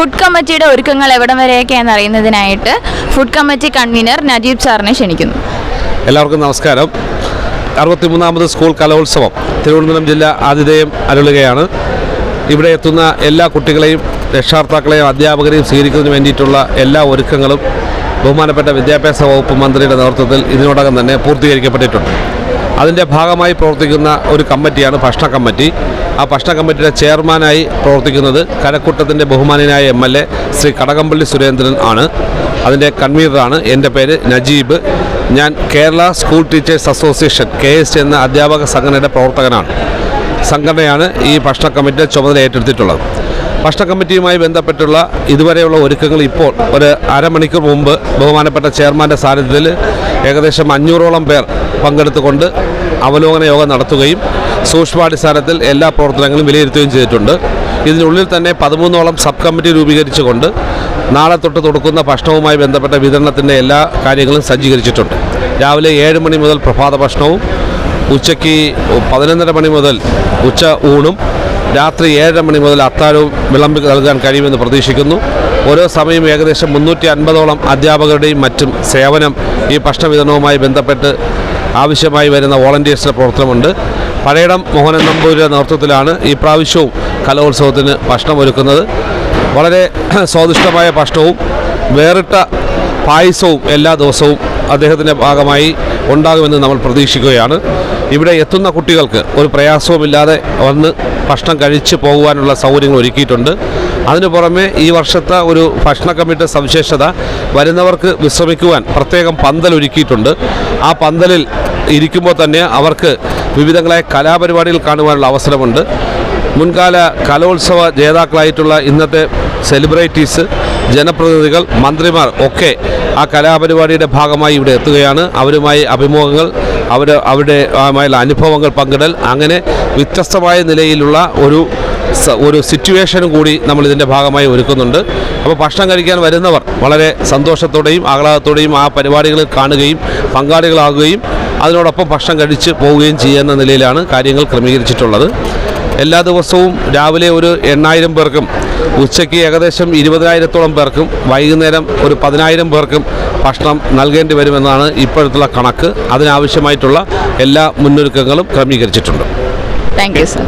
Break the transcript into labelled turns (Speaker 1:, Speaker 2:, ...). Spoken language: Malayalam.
Speaker 1: ഫുഡ് കമ്മിറ്റിയുടെ ഒരുക്കങ്ങൾ എവിടം വരെയൊക്കെയാണെന്ന് അറിയുന്നതിനായിട്ട് ഫുഡ് കമ്മിറ്റി കൺവീനർ നജീബ് സാറിനെ ക്ഷണിക്കുന്നു.
Speaker 2: എല്ലാവർക്കും നമസ്കാരം. 63ാമത് സ്കൂൾ കലോത്സവം തിരുവനന്തപുരം ജില്ല ആതിഥേയം അരുളുകയാണ്. ഇവിടെ എത്തുന്ന എല്ലാ കുട്ടികളെയും രക്ഷാകർത്താക്കളെയും അധ്യാപകരെയും സ്വീകരിക്കുന്നതിന് വേണ്ടിയിട്ടുള്ള എല്ലാ ഒരുക്കങ്ങളും ബഹുമാനപ്പെട്ട വിദ്യാഭ്യാസ വകുപ്പ് മന്ത്രിയുടെ നേതൃത്വത്തിൽ ഇതിനോടകം തന്നെ പൂർത്തീകരിക്കപ്പെട്ടിട്ടുണ്ട്. അതിൻ്റെ ഭാഗമായി പ്രവർത്തിക്കുന്ന ഒരു കമ്മിറ്റിയാണ് ഭക്ഷണ കമ്മിറ്റി. ആ ഭക്ഷണ കമ്മിറ്റിയുടെ ചെയർമാനായി പ്രവർത്തിക്കുന്നത് കരക്കൂട്ടത്തിൻ്റെ ബഹുമാനനായ MLA ശ്രീ കടകംപള്ളി സുരേന്ദ്രൻ ആണ്. അതിൻ്റെ കൺവീനറാണ്. എൻ്റെ പേര് നജീബ്. ഞാൻ Kerala school teachers association KST എന്ന അധ്യാപക സംഘടനയുടെ സംഘടനയാണ് ഈ ഭക്ഷണ കമ്മിറ്റിയുടെ ചുമതല ഏറ്റെടുത്തിട്ടുള്ളത്. ഭക്ഷണ കമ്മിറ്റിയുമായി ബന്ധപ്പെട്ടുള്ള ഇതുവരെയുള്ള ഒരുക്കങ്ങൾ ഇപ്പോൾ ഒരു അരമണിക്കൂർ മുമ്പ് ബഹുമാനപ്പെട്ട ചെയർമാൻ്റെ സാന്നിധ്യത്തിൽ ഏകദേശം 500ഓളം പേർ പങ്കെടുത്തുകൊണ്ട് അവലോകന യോഗം നടത്തുകയും സൂക്ഷ്മാടിസ്ഥാനത്തിൽ എല്ലാ പ്രവർത്തനങ്ങളും വിലയിരുത്തുകയും ചെയ്തിട്ടുണ്ട്. ഇതിനുള്ളിൽ തന്നെ 13ഓളം സബ് കമ്മിറ്റി രൂപീകരിച്ചുകൊണ്ട് നാളെ തൊട്ട് തുടക്കുന്ന ഭക്ഷണവുമായി ബന്ധപ്പെട്ട വിതരണത്തിൻ്റെ എല്ലാ കാര്യങ്ങളും സജ്ജീകരിച്ചിട്ടുണ്ട്. രാവിലെ 7 മണി മുതൽ പ്രഭാത ഭക്ഷണവും, ഉച്ചയ്ക്ക് 11:30 മണി മുതൽ ഉച്ച ഊണും, രാത്രി 7:30 മണി മുതൽ അത്താഴവും വിളമ്പി നൽകാൻ കഴിയുമെന്ന് പ്രതീക്ഷിക്കുന്നു. ഓരോ സമയം ഏകദേശം 350ഓളം അധ്യാപകരുടെയും മറ്റും സേവനം ഈ ഭക്ഷണ വിതരണവുമായി ബന്ധപ്പെട്ട് ആവശ്യമായി വരുന്ന വോളണ്ടിയേഴ്സിൻ്റെ പ്രവർത്തനമുണ്ട്. പഴയടം മോഹനൻ നമ്പൂരിയുടെ നേതൃത്വത്തിലാണ് ഈ പ്രാവശ്യവും കലോത്സവത്തിന് ഭക്ഷണം ഒരുക്കുന്നത്. വളരെ സ്വാദിഷ്ടമായ ഭക്ഷണവും വേറിട്ട പായസവും എല്ലാ ദിവസവും അദ്ദേഹത്തിൻ്റെ ഭാഗമായി ഉണ്ടാകുമെന്ന് നമ്മൾ പ്രതീക്ഷിക്കുകയാണ്. ഇവിടെ എത്തുന്ന കുട്ടികൾക്ക് ഒരു പ്രയാസവുമില്ലാതെ വന്ന് ഭക്ഷണം കഴിച്ച് പോകുവാനുള്ള സൗകര്യങ്ങൾ ഒരുക്കിയിട്ടുണ്ട്. അതിനു പുറമെ ഈ വർഷത്തെ ഒരു ഭക്ഷണ കമ്മിറ്റിയുടെ സവിശേഷത, വരുന്നവർക്ക് വിശ്രമിക്കുവാൻ പ്രത്യേകം പന്തൽ ഒരുക്കിയിട്ടുണ്ട്. ആ പന്തലിൽ ഇരിക്കുമ്പോൾ തന്നെ അവർക്ക് വിവിധങ്ങളായ കലാപരിപാടികൾ കാണുവാനുള്ള അവസരമുണ്ട്. മുൻകാല കലോത്സവ ജേതാക്കളായിട്ടുള്ള ഇന്നത്തെ സെലിബ്രിറ്റീസ്, ജനപ്രതിനിധികൾ, മന്ത്രിമാർ ഒക്കെ ആ കലാപരിപാടിയുടെ ഭാഗമായി ഇവിടെ എത്തുകയാണ്. അവരുമായി അഭിമുഖങ്ങൾ, അവരുടെയുമായുള്ള അനുഭവങ്ങൾ പങ്കിടൽ, അങ്ങനെ വ്യത്യസ്തമായ നിലയിലുള്ള ഒരു സിറ്റുവേഷനും കൂടി നമ്മൾ ഇതിൻ്റെ ഭാഗമായി ഒരുക്കുന്നുണ്ട്. അപ്പോൾ ഭക്ഷണം കഴിക്കാൻ വരുന്നവർ വളരെ സന്തോഷത്തോടെയും ആഹ്ലാദത്തോടെയും ആ പരിപാടികൾ കാണുകയും പങ്കാളികളാകുകയും അതിനോടൊപ്പം ഭക്ഷണം കഴിച്ച് പോവുകയും ചെയ്യുന്ന നിലയിലാണ് കാര്യങ്ങൾ ക്രമീകരിച്ചിട്ടുള്ളത്. എല്ലാ ദിവസവും രാവിലെ ഒരു 8000 പേർക്കും, ഉച്ചയ്ക്ക് ഏകദേശം 20,000ഓളം പേർക്കും, വൈകുന്നേരം ഒരു 10,000 പേർക്കും ഭക്ഷണം നൽകേണ്ടി വരുമെന്നാണ് ഇപ്പോഴത്തുള്ള കണക്ക്. അതിനാവശ്യമായിട്ടുള്ള എല്ലാ മുന്നൊരുക്കങ്ങളും ക്രമീകരിച്ചിട്ടുണ്ട്.
Speaker 1: Thank you sir.